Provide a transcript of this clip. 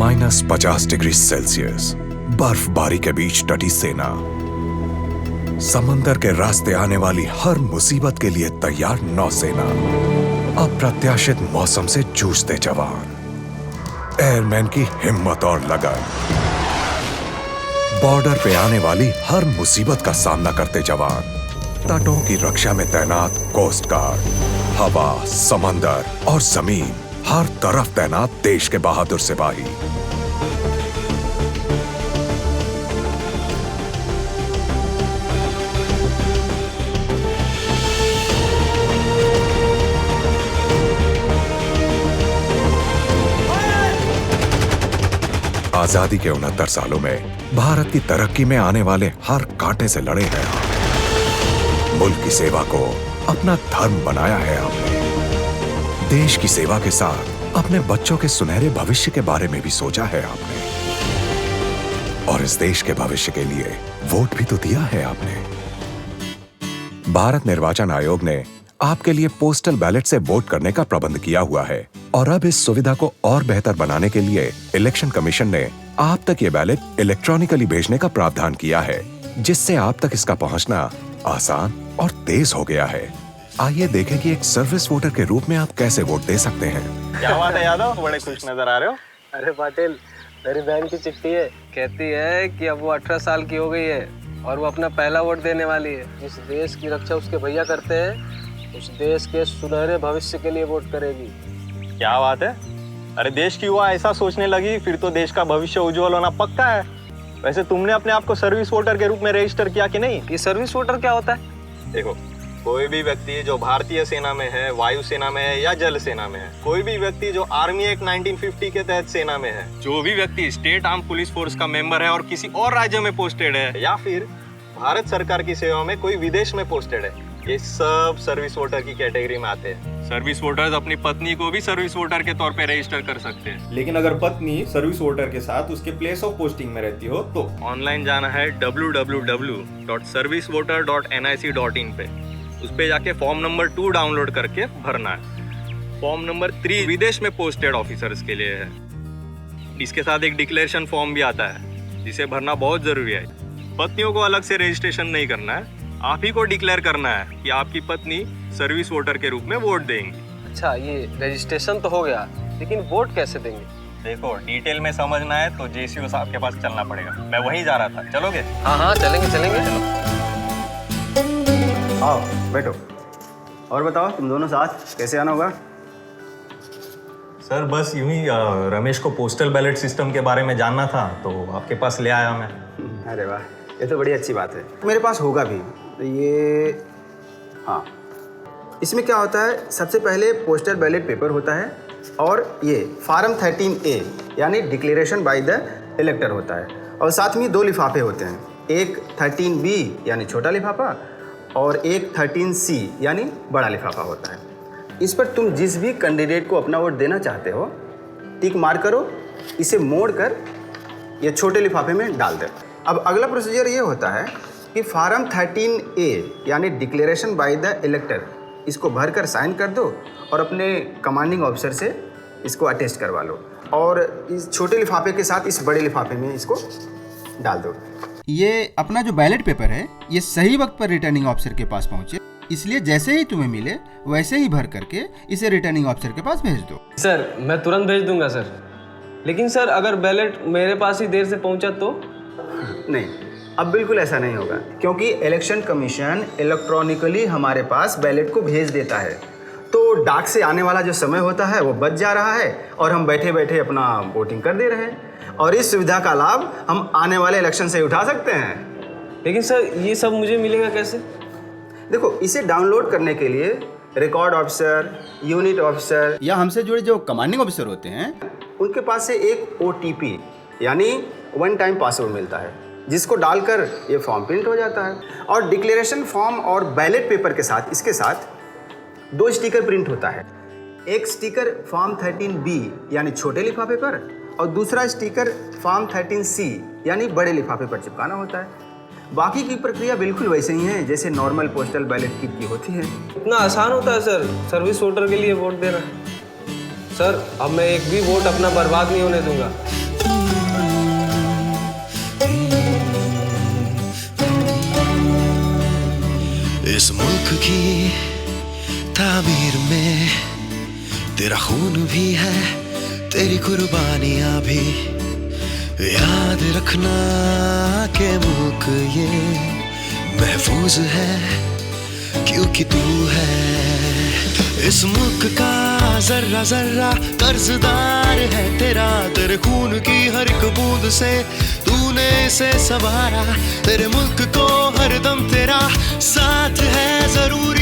-50 degree Celsius बर्फबारी के बीच डटी सेना, समंदर के रास्ते आने वाली हर मुसीबत के लिए तैयार नौसेना, अप्रत्याशित मौसम से जूझते जवान, एयरमैन की हिम्मत और लगन, बॉर्डर पे आने वाली हर मुसीबत का सामना करते जवान, तटों की रक्षा में तैनात कोस्ट गार्ड, हवा, समंदर और जमीन, हर तरफ तैनात देश के बहादुर सिपाही। आजादी के 69 सालों में भारत की तरक्की में आने वाले हर कांटे से लड़े हैं। मुल्क की सेवा को अपना धर्म बनाया है आपने। देश की सेवा के साथ अपने बच्चों के सुनहरे भविष्य के बारे में भी सोचा है आपने, और इस देश के भविष्य के लिए वोट भी तो दिया है आपने। भारत निर्वाचन आयोग ने आपके लिए पोस्टल बैलेट से वोट करने का प्रबंध किया हुआ है, और अब इस सुविधा को और बेहतर बनाने के लिए इलेक्शन कमीशन ने आप तक ये बैलेट इलेक्ट्रॉनिकली भेजने का प्रावधान किया है, जिससे आप तक इसका पहुंचना आसान और तेज हो गया है। आइए देखें कि एक सर्विस वोटर के रूप में आप कैसे वोट दे सकते हैं। क्या बात है यादव, बड़े खुश नजर आ रहे हो। अरे पाटिल, मेरी बहन की चिट्ठी है, कहती है कि अब वो 18 साल की हो गई है और वो अपना पहला वोट देने वाली है। जिस देश की रक्षा उसके भैया करते हैं, उस देश के सुनहरे भविष्य के लिए वोट करेगी। क्या बात है। अरे देश की युवा ऐसा सोचने लगी, फिर तो देश का भविष्य उज्जवल होना पक्का है। वैसे तुमने अपने आप को सर्विस वोटर के रूप में रजिस्टर किया कि नहीं? ये सर्विस वोटर क्या होता है? देखो, कोई भी व्यक्ति जो भारतीय सेना में है, वायु सेना में है या जल सेना में है, कोई भी व्यक्ति जो आर्मी एक्ट 1950 के तहत सेना में है, जो भी व्यक्ति स्टेट आर्म पुलिस फोर्स का मेंबर है और किसी और राज्य में पोस्टेड है, या फिर भारत सरकार की सेवा में कोई विदेश में पोस्टेड है, ये सब सर्विस वोटर की कैटेगरी में आते हैं। सर्विस वोटर्स अपनी पत्नी को भी सर्विस वोटर के तौर पे रजिस्टर कर सकते हैं। लेकिन अगर पत्नी सर्विस वोटर के साथ उसके प्लेस ऑफ पोस्टिंग में रहती हो तो ऑनलाइन जाना है www.servicevoter.nic.in पे। उस पे जाके फॉर्म नंबर 2 डाउनलोड करके भरना है। फॉर्म नंबर 3 विदेश में पोस्टेड ऑफिसर्स के लिए है। इसके साथ एक डिक्लेरेशन फॉर्म भी आता है, जिसे भरना बहुत जरूरी है। पत्नियों को अलग से रजिस्ट्रेशन नहीं करना है, आप ही को डिक्लेयर करना है कि आपकी पत्नी सर्विस वोटर के रूप में वोट देंगी। अच्छा, ये रजिस्ट्रेशन तो हो गया, लेकिन वोट कैसे देंगे? देखो, डिटेल में समझना है तो जेसीओ साहब के पास चलना पड़ेगा। मैं वहीं जा रहा था, चलोगे? हाँ, चलेंगे। आओ बैठो। और बताओ, तुम दोनों साथ कैसे आना होगा? सर बस यूं ही रमेश को पोस्टल बैलेट सिस्टम के बारे में जानना था, तो आपके पास ले आया मैं। अरे वाह, ये तो बड़ी अच्छी बात है। मेरे पास होगा भी ये। हाँ, इसमें क्या होता है, सबसे पहले पोस्टल बैलेट पेपर होता है, और ये फार्म 13A यानी डिक्लेरेशन बाय द इलेक्टर होता है, और साथ में 2 लिफाफे होते हैं, एक 13B यानी छोटा लिफाफा और एक 13C यानी बड़ा लिफाफा होता है। इस पर तुम जिस भी कैंडिडेट को अपना वोट देना चाहते हो टिक मार करो, इसे मोड़ कर ये छोटे लिफाफे में डाल दो। अब अगला प्रोसीजर ये होता है कि फार्म 13A यानी डिक्लेरेशन बाय द इलेक्टर, इसको भर कर साइन कर दो और अपने कमांडिंग ऑफिसर से इसको अटेस्ट करवा लो, और इस छोटे लिफाफे के साथ इस बड़े लिफाफे में इसको डाल दो। ये अपना जो बैलेट पेपर है, ये सही वक्त पर रिटर्निंग ऑफिसर के पास पहुंचे, इसलिए जैसे ही तुम्हें मिले वैसे ही भर करके इसे रिटर्निंग ऑफिसर के पास भेज दो। सर, मैं तुरंत भेज दूंगा सर। लेकिन सर, अगर बैलेट मेरे पास ही देर से पहुंचा तो? नहीं, अब बिल्कुल ऐसा नहीं होगा, क्योंकि इलेक्शन कमीशन इलेक्ट्रॉनिकली हमारे पास बैलेट को भेज देता है। तो डाक से आने वाला जो समय होता है वो बच जा रहा है, और हम बैठे बैठे अपना वोटिंग कर दे रहे हैं, और इस सुविधा का लाभ हम आने वाले इलेक्शन से उठा सकते हैं। लेकिन सर, ये सब मुझे मिलेगा कैसे? देखो, इसे डाउनलोड करने के लिए रिकॉर्ड ऑफिसर, यूनिट ऑफिसर या हमसे जुड़े जो कमांडिंग ऑफिसर होते हैं, उनके पास से एक OTP यानी 1 टाइम पासवर्ड मिलता है, जिसको डालकर ये फॉर्म प्रिंट हो जाता है। और डिक्लेरेशन फॉर्म और बैलेट पेपर के साथ इसके साथ 2 स्टिकर प्रिंट होता है। एक स्टिकर फॉर्म 13B यानी छोटे लिफाफे पर, और दूसरा स्टिकर फॉर्म 13C यानी बड़े लिफाफे पर चिपकाना होता है। बाकी की प्रक्रिया बिल्कुल वैसे ही है जैसे नॉर्मल पोस्टल बैलेट की होती है। इतना आसान होता है सर सर्विस वोटर के लिए वोट देना? सर, अब मैं एक भी वोट अपना बर्बाद नहीं होने दूंगा। इस मुल्क की तामीर में तेरा खून भी है, तेरी कुर्बानियां भी। याद रखना के मुल्क ये महफूज है क्योंकि तू है। इस मुल्क का जर्रा जर्रा कर्जदार है तेरा, तेरे खून की हर एक बूंद से तूने इसे संवारा। तेरे मुल्क को हरदम तेरा साथ है जरूर